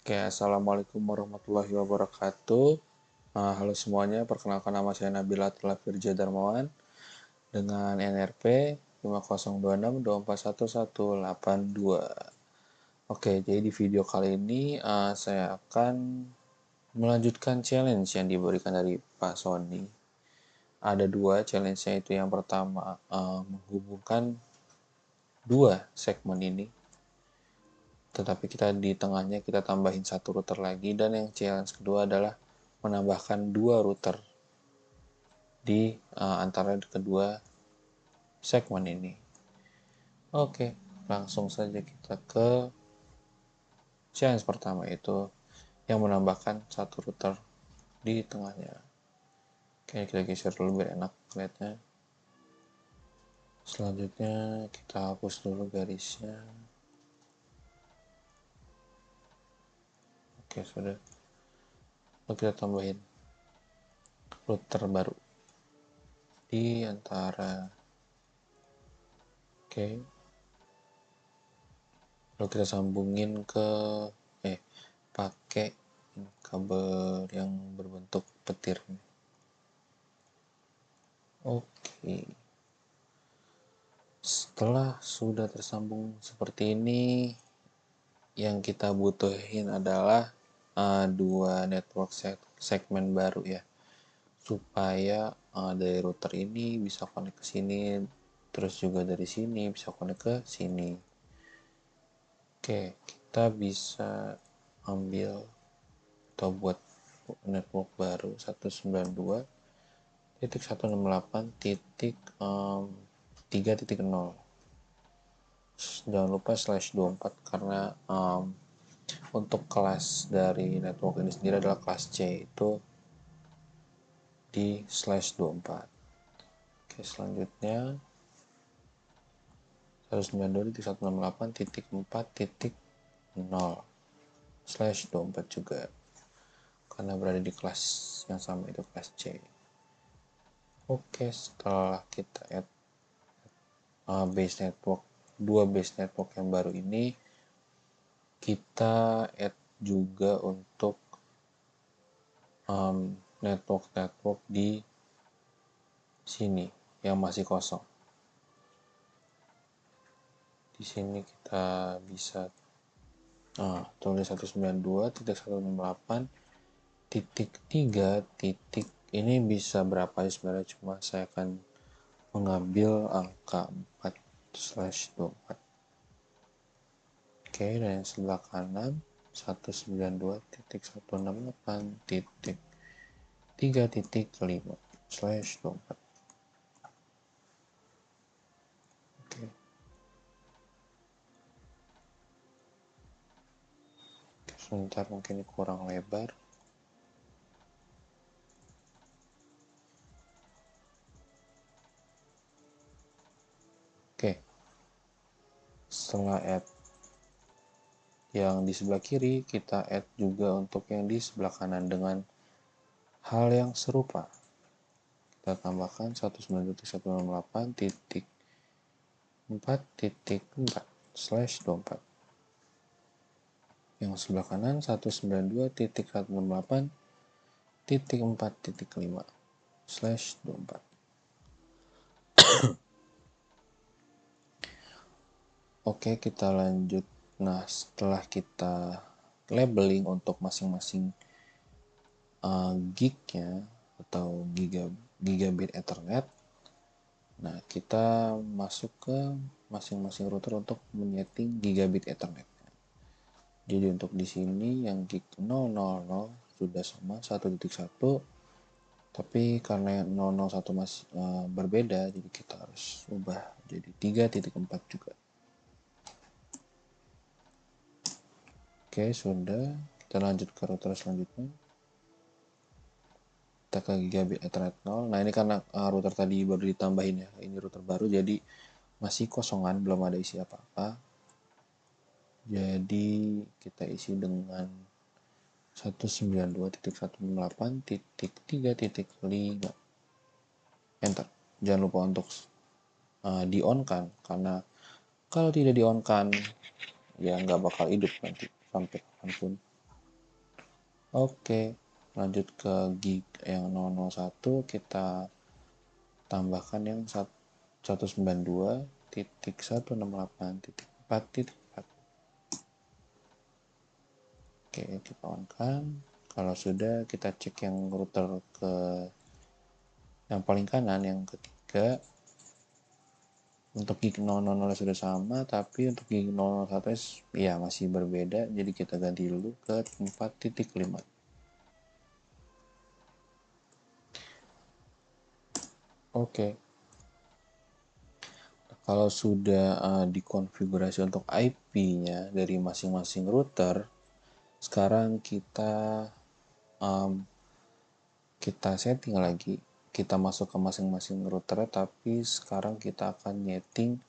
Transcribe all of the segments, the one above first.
Oke, assalamualaikum warahmatullahi wabarakatuh. Halo semuanya, perkenalkan nama saya Nabila Atila Firja Darmawan dengan NRP 5026241182. Oke, jadi di video kali ini saya akan melanjutkan challenge yang diberikan dari Pak Sony. Ada dua challenge-nya, itu yang pertama menghubungkan dua segmen ini, tetapi kita di tengahnya kita tambahin satu router lagi, dan yang challenge kedua adalah menambahkan dua router di antara kedua segmen ini. Oke, langsung saja kita ke challenge pertama, itu yang menambahkan satu router di tengahnya. Oke, kita geser dulu biar enak lihatnya. Selanjutnya kita hapus dulu garisnya. Oke, sudah. Lalu kita tambahin router baru di antara. Oke, lalu kita sambungin ke pakai kabel yang berbentuk petir. Oke, setelah sudah tersambung seperti ini, yang kita butuhin adalah dua network segmen baru ya, supaya dari router ini bisa connect ke sini, terus juga dari sini bisa connect ke sini. Oke, kita bisa ambil atau buat network baru 192.168.3.0. Jangan lupa /24 karena untuk kelas dari network ini sendiri adalah kelas C, itu di /24. Oke, selanjutnya 192.168.4.0/24 juga, karena berada di kelas yang sama, itu kelas C. Oke, setelah kita add base network, dua base network yang baru ini, kita add juga untuk network di sini yang masih kosong. Di sini kita bisa tulis 192.168.3. Ini bisa berapa ya sebenarnya, cuma saya akan mengambil angka 4/24. Oke, dan yang sebelah kanan 192.168.3.5/24. Oke. Sebentar, mungkin kurang lebar. Oke, setelah add yang di sebelah kiri, kita add juga untuk yang di sebelah kanan dengan hal yang serupa. Kita tambahkan 192.168.4.4/24. Yang sebelah kanan 192.168.4.5/24. Oke, kita lanjut. Nah, setelah kita labeling untuk masing-masing gignya atau gigabit Ethernet, nah kita masuk ke masing-masing router untuk menyeting gigabit Ethernet. Jadi untuk di sini yang gig 000 sudah sama 1.1, tapi karena yang 001 masih berbeda, jadi kita harus ubah jadi 3.4 juga. Oke, sudah. Kita lanjut ke router selanjutnya. Kita ke gigabit Ethernet 0. Nah, ini karena router tadi baru ditambahin ya, ini router baru, jadi masih kosongan, belum ada isi apa-apa. Jadi kita isi dengan 192.168.3.5. Enter. Jangan lupa untuk di on kan, karena kalau tidak di on kan ya nggak bakal hidup nanti sampai kapanpun. Oke, lanjut ke gig yang 001, kita tambahkan yang 192.168.4.4. Oke, kita on kan. Kalau sudah, kita cek yang router ke yang paling kanan, yang ketiga. Untuk gig 000 sudah sama, tapi untuk gig 001 ya masih berbeda, jadi kita ganti dulu ke 4.5. Oke, kalau sudah dikonfigurasi untuk IP-nya dari masing-masing router, sekarang kita setting lagi. Kita masuk ke masing-masing router, tapi sekarang kita akan nyeting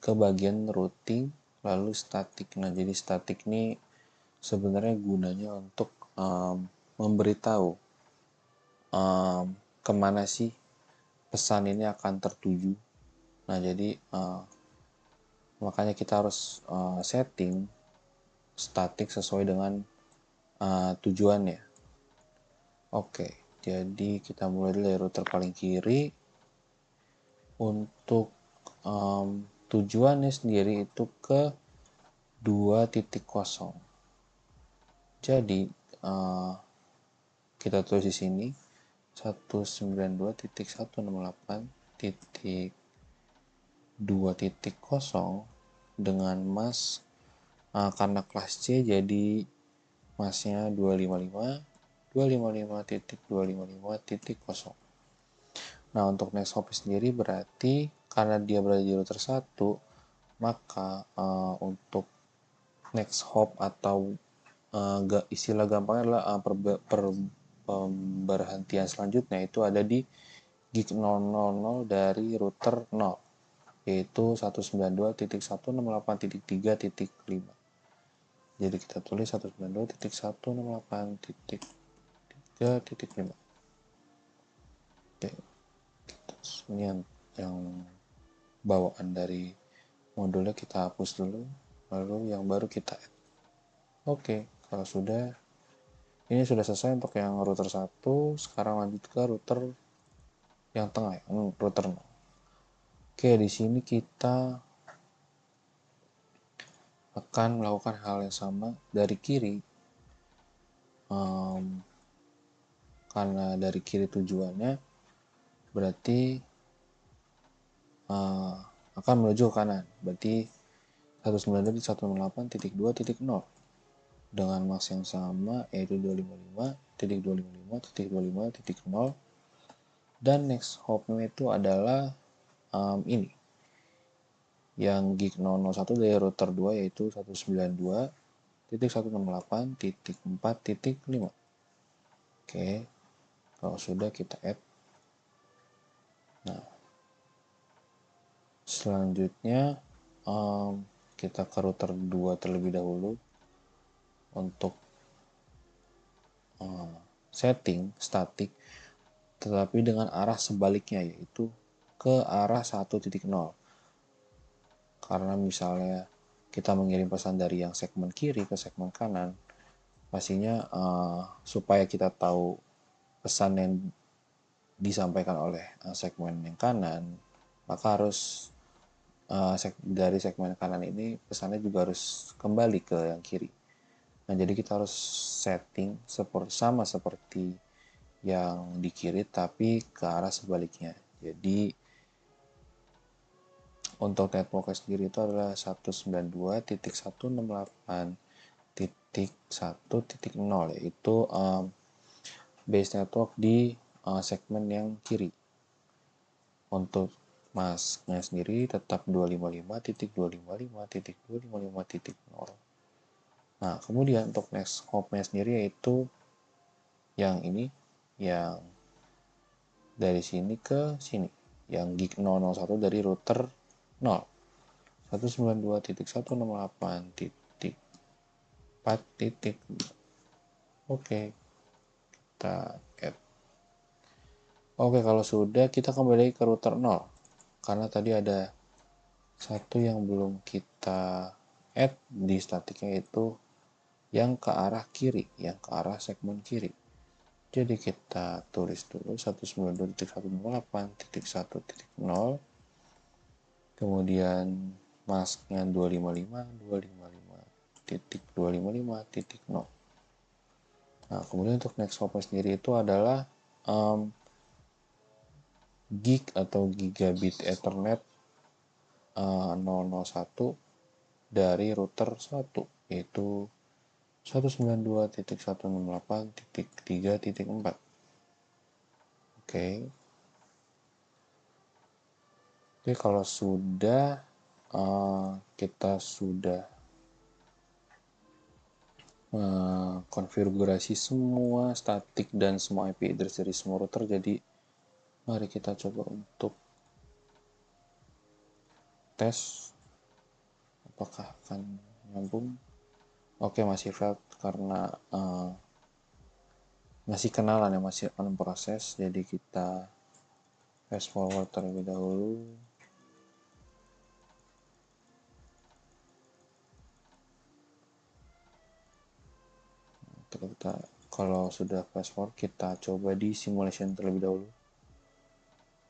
ke bagian routing lalu statik. Nah, jadi statik ini sebenarnya gunanya untuk memberitahu kemana sih pesan ini akan tertuju. Nah, jadi makanya kita harus setting statik sesuai dengan tujuannya. Oke, jadi kita mulai dari router paling kiri. Untuk tujuannya sendiri itu ke 2.0. Jadi kita tulis di sini 192.168.2.0 dengan mask karena kelas C jadi masknya 255.255.255.0. Nah, untuk next hop sendiri berarti karena dia berada di router 1, maka untuk next hop atau istilah gampangnya adalah pemberhentian selanjutnya itu ada di gig 000 dari router 0, yaitu 192.168.3.5. Jadi kita tulis 192.168.3.5. Oke, ini yang bawaan dari modulnya kita hapus dulu, lalu yang baru kita add. Oke, kalau sudah, ini sudah selesai untuk yang router 1. Sekarang lanjut ke router yang tengah, router 0. Oke, di sini kita akan melakukan hal yang sama dari kiri, karena dari kiri tujuannya berarti akan menuju ke kanan, berarti 192.168.2.0 dengan mask yang sama, yaitu 255.255.255.0, dan next hopnya itu adalah ini yang gig 001 dari router 2, yaitu 192.168.4.5. Oke, kalau sudah kita add. Nah, selanjutnya kita ke router 2 terlebih dahulu untuk setting statik, tetapi dengan arah sebaliknya, yaitu ke arah 1.0. Karena misalnya kita mengirim pesan dari yang segmen kiri ke segmen kanan, pastinya supaya kita tahu pesan yang disampaikan oleh segmen yang kanan, maka harus dari segmen kanan ini pesannya juga harus kembali ke yang kiri. Nah, jadi kita harus setting sama seperti yang di kiri, tapi ke arah sebaliknya. Jadi untuk network sendiri itu adalah 192.168.1.0, yaitu base network di segmen yang kiri. Untuk masknya sendiri tetap 255.255.255.0. Nah, kemudian untuk next hopnya sendiri yaitu yang ini, yang dari sini ke sini, yang gig 001 dari router 0, 192.168.4. Oke, kita add. Oke, kalau sudah, kita kembali ke router 0, karena tadi ada satu yang belum kita add di statiknya, yaitu yang ke arah kiri, yang ke arah segmen kiri. Jadi kita tulis dulu 192.168.1.0, kemudian masknya 255.255.255.0. Nah, kemudian untuk next hop sendiri itu adalah gig atau gigabit Ethernet 001 dari router 1, yaitu 192.168.3.4. Oke. Oke, kalau sudah kita sudah konfigurasi semua statik dan semua IP address dari semua router, jadi mari kita coba untuk tes apakah akan nyambung. Oke, masih failed karena masih kenalan ya, masih on proses. Jadi kita fast forward terlebih dahulu. Kita kalau sudah fast forward, kita coba di simulation terlebih dahulu.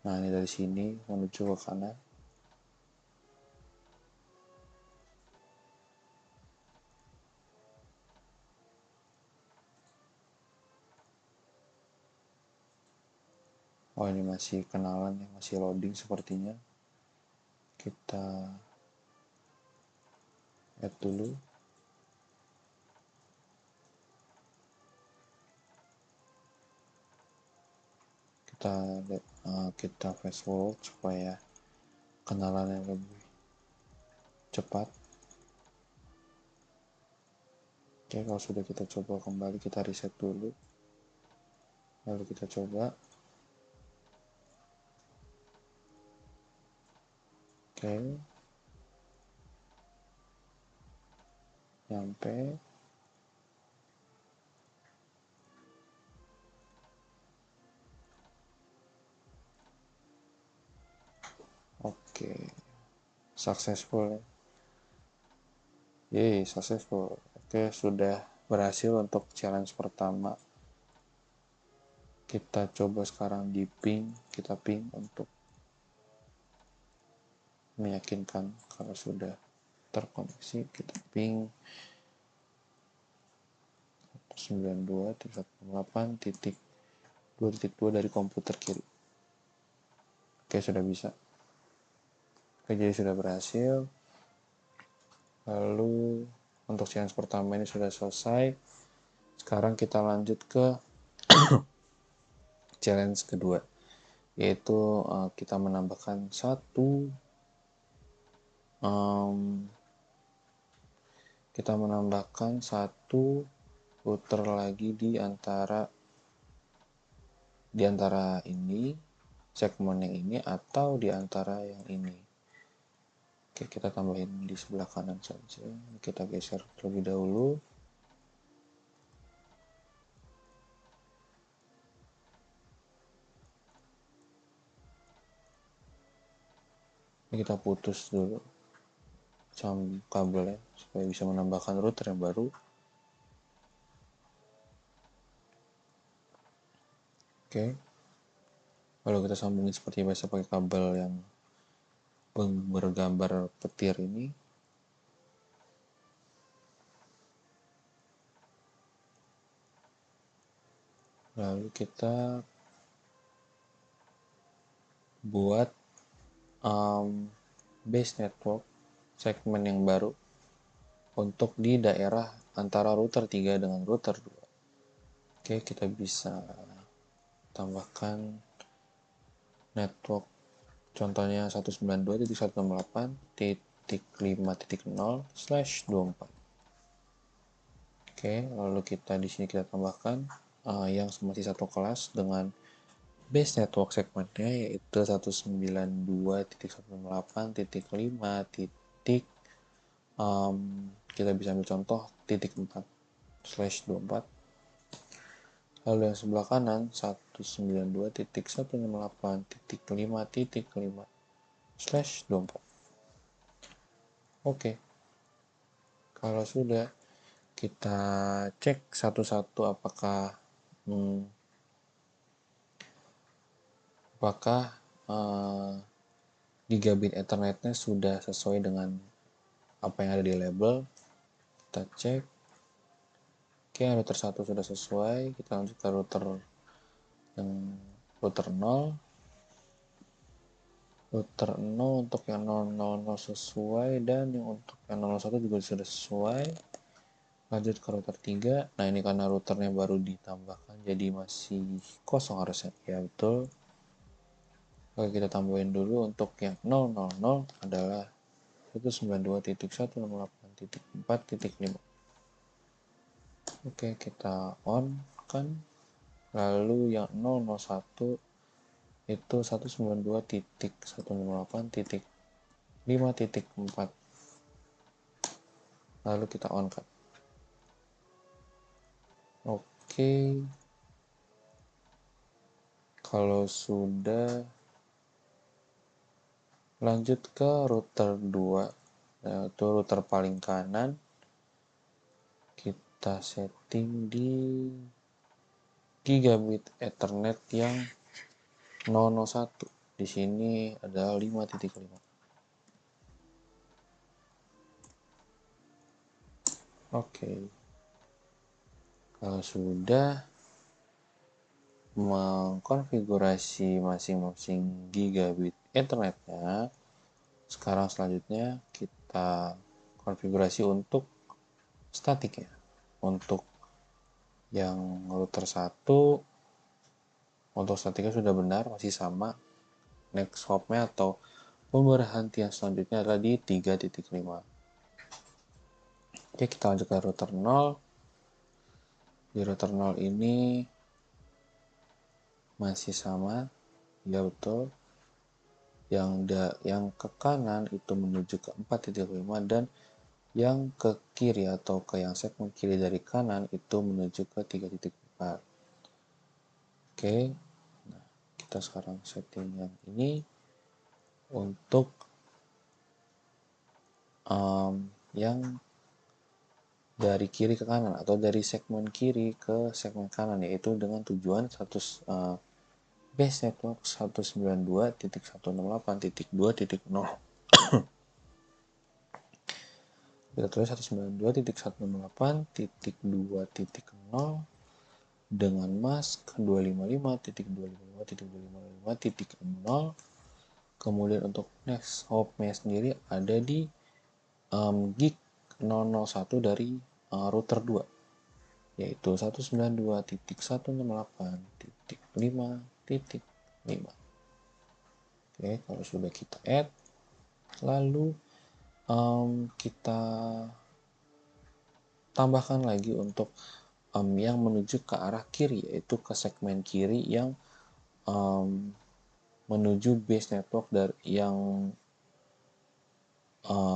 Nah, ini dari sini menuju ke kanan. Oh, ini masih kenalan ya, masih loading sepertinya. Kita add dulu. Kita fast forward supaya kenalan yang lebih cepat. Oke, kalau sudah kita coba kembali, kita reset dulu. Lalu kita coba. Oke. Nyampe. Oke. Successful ya. Yeay, successful. Oke, sudah berhasil untuk challenge pertama. Kita coba sekarang di ping, kita ping untuk meyakinkan kalau sudah terkoneksi. Kita ping 92.168.2.2 dari komputer kiri. Oke, sudah bisa. Oke, jadi sudah berhasil. Lalu untuk challenge pertama ini sudah selesai. Sekarang kita lanjut ke challenge kedua, yaitu kita menambahkan satu router lagi di antara ini, segmen yang ini, atau di antara yang ini. Oke, kita tambahin di sebelah kanan saja. Kita geser terlebih dahulu. Ini kita putus dulu kabelnya supaya bisa menambahkan router yang baru. Oke. Lalu kita sambungin seperti biasa pakai kabel yang bergambar petir ini. Lalu kita buat base network segmen yang baru untuk di daerah antara router 3 dengan router 2. Oke, kita bisa tambahkan network contohnya 192.168.5.0/24. Oke, lalu di sini kita tambahkan yang masih satu kelas dengan base network segmennya, yaitu 192.168.5. Kita bisa ambil contoh 4/24. Lalu yang sebelah kanan 192.168.5.5/24. Oke, kalau sudah, kita cek satu-satu apakah gigabit Ethernetnya sudah sesuai dengan apa yang ada di label. Kita cek. Oke, router 1 sudah sesuai. Kita lanjut ke router yang router 0. Router 0 untuk yang 000 sesuai, dan yang untuk yang 001 juga sudah sesuai. Lanjut ke router 3. Nah, ini karena routernya baru ditambahkan jadi masih kosong harusnya. Ya, betul. Oke, kita tambahin dulu. Untuk yang 000 adalah 192.168.4.5. Oke, kita on kan. Lalu yang 001 itu 192.158.5.4. Lalu kita on kan. Oke, kalau sudah, lanjut ke router 2, yaitu router paling kanan. Kita setting di gigabit Ethernet yang 001. Di sini adalah 5.5. Oke. Kalau sudah mengkonfigurasi masing-masing gigabit Ethernetnya, sekarang selanjutnya kita konfigurasi untuk statik ya. Untuk yang router 1, untuk statiknya sudah benar, masih sama. Next hopnya atau pemberhentian selanjutnya adalah di 3.5. Oke, kita lanjut ke router 0. Di router 0 ini masih sama, ya betul. Yang ke kanan itu menuju ke 4.5, dan yang ke kiri atau ke yang segmen kiri dari kanan itu menuju ke 3.4. Oke, nah kita sekarang setting yang ini untuk yang dari kiri ke kanan atau dari segmen kiri ke segmen kanan, yaitu dengan tujuan base network 192.168.2.0. Kita tulis 192.168.2.0 dengan mask 255.255.255.0. Kemudian untuk next hopnya sendiri ada di gig 001 dari router 2, yaitu 192.168.5.5. Oke, kalau sudah kita add, lalu kita tambahkan lagi untuk yang menuju ke arah kiri, yaitu ke segmen kiri yang menuju base network dari yang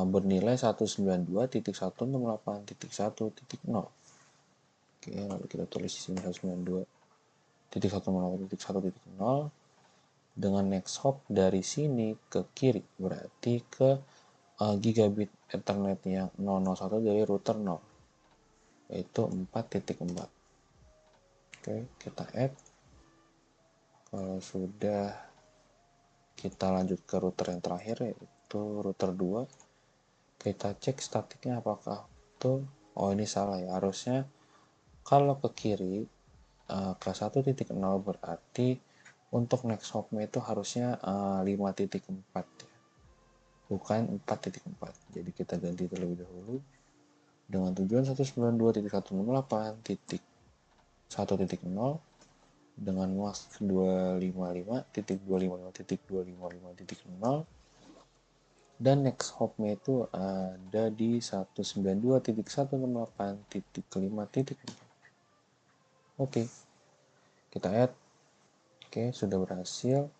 bernilai 192.168.1.0. Oke, lalu kita tulis di sini 192.168.1.0 dengan next hop dari sini ke kiri, berarti ke gigabit Ethernet yang 001 dari router 0, yaitu 4.4. Oke, kita add. Kalau sudah, kita lanjut ke router yang terakhir, yaitu router 2. Kita cek statiknya apakah betul. Oh, ini salah ya, harusnya kalau ke kiri ke 1.0 berarti untuk next hopnya itu harusnya 5.4 ya, bukan 4.4. Jadi kita ganti terlebih dahulu dengan tujuan 192.168.1.0 dengan mask 255.255.255.0, dan next hopnya itu ada di 192.168.5.4. Oke, kita add. Oke, sudah berhasil.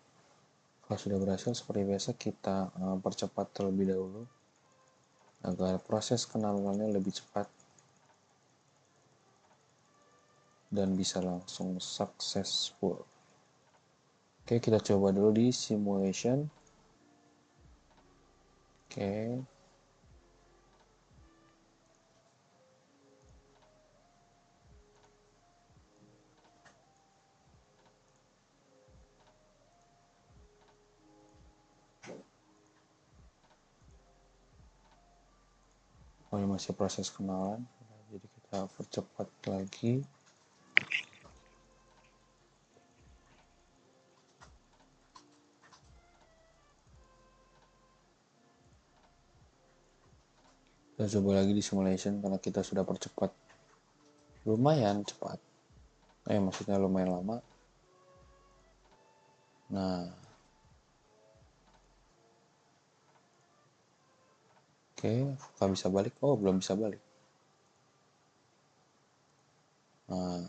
Kalau sudah berhasil, seperti biasa kita percepat terlebih dahulu agar proses kenalannya lebih cepat dan bisa langsung successful. Oke, kita coba dulu di simulation. Oke. Oh, ini masih proses kenalan, jadi kita percepat lagi. Kita coba lagi di simulation karena kita sudah percepat lumayan cepat. Maksudnya lumayan lama. Nah, oke, apakah bisa balik? Oh, belum bisa balik. Nah,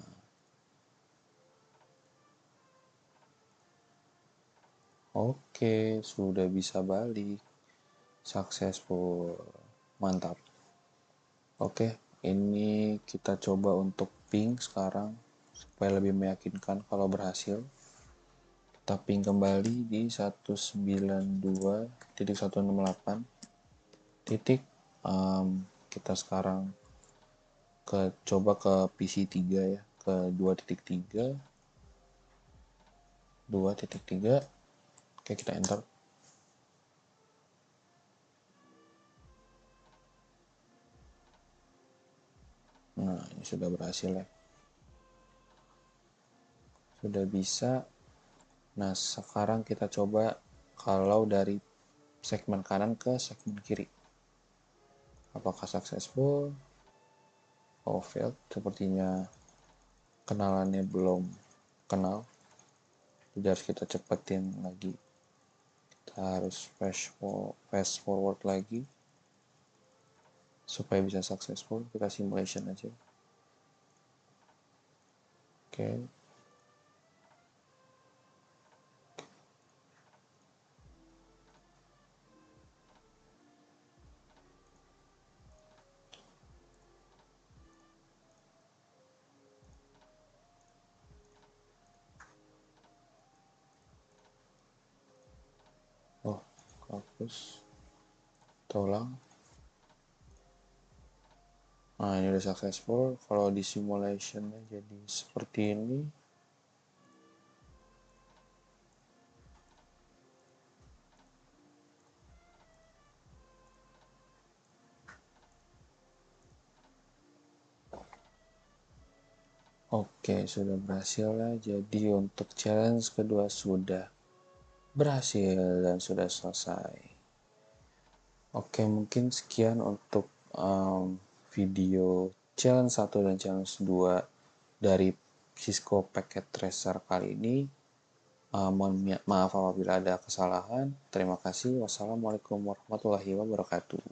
oke, sudah bisa balik. Successful. Mantap. Oke, ini kita coba untuk ping sekarang supaya lebih meyakinkan kalau berhasil. Kita ping kembali di 192.168 titik. Kita sekarang coba ke PC 3 ya, ke 2.3. 2.3. Oke, kita enter. Nah, ini sudah berhasil ya. Sudah bisa. Nah, sekarang kita coba kalau dari segmen kanan ke segmen kiri. Apakah successful? Oh, failed. Sepertinya kenalannya belum kenal. Jadi harus kita cepetin lagi. Kita harus fast forward lagi supaya bisa successful. Kita simulation aja. Oke. Oh, hapus. Tolong. Nah, ini udah successful. Kalau di simulationnya jadi seperti ini. Oke, sudah berhasil ya. Jadi untuk challenge kedua sudah berhasil dan sudah selesai. Oke, mungkin sekian untuk video challenge 1 dan challenge 2 dari Cisco Packet Tracer kali ini. Mohon maaf apabila ada kesalahan. Terima kasih. Wassalamualaikum warahmatullahi wabarakatuh.